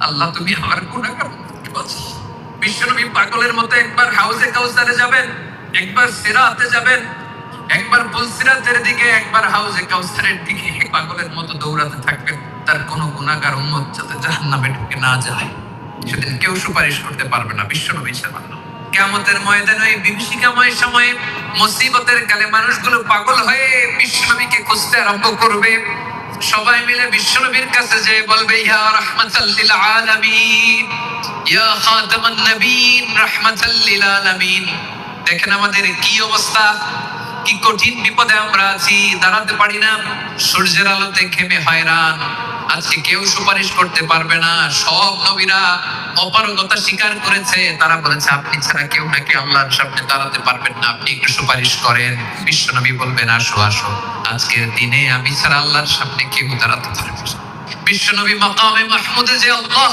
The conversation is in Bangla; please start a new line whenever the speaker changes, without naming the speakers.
আল্লাহ তুমি আমার গুনাহগার উম্মতকে বাঁচাও। বিশ্বনবী পাগলের মতো একবার হাউজে কাউসারে যাবেন, একবার সিরাতে যাবেন, একবার পুলসিরাতের দিকে, একবার হাউজে কাউসারের দিকে পাগলের মতো দৌড়াতে থাকবেন। তার কোন গুনাহগার উম্মত যাতে জাহান্নামে ঢুকে না যায়, সেদিন কেউ সুপারিশ করতে পারবে না বিশ্বনবী ছাড়া। কিয়ামতের ময়দানে ওই বিভীষিকাময় সময়ে মুসিবতের কালে মানুষগুলো পাগল হয়ে বিশ্বনবীকে খুঁজতে আরম্ভ করবে। সবাই মিলে বিশ্বনবীর কাছে যেয়ে বলবে, ইয়া রাহমাতাল লিল আলামিন, ইয়া খাতামান নবীন, রাহমাতাল লিল আলামিন। দেখেন আমাদের কি অবস্থা, কি কঠিন বিপদে আমরা আছি, দাঁড়াতে পারি না, সূর্যের আলোতে ঘেমে হয়রান। আজকে কেউ সুপারিশ করতে পারবে না। সব নবীরা অপারগতা স্বীকার করেছে, তারা বলেছে আপনি ছাড়া কেউ নাকি আল্লাহর সামনে দাঁড়াতে পারবেন না, আপনি একটু সুপারিশ করেন। বিশ্বনবী বলবেন, আসো আসো, আজকের দিনে আমি ছাড়া আল্লাহর সামনে কেউ দাঁড়াতে পারবে না। বিশ্বনবী মাকামে মাহমুদে যে আল্লাহ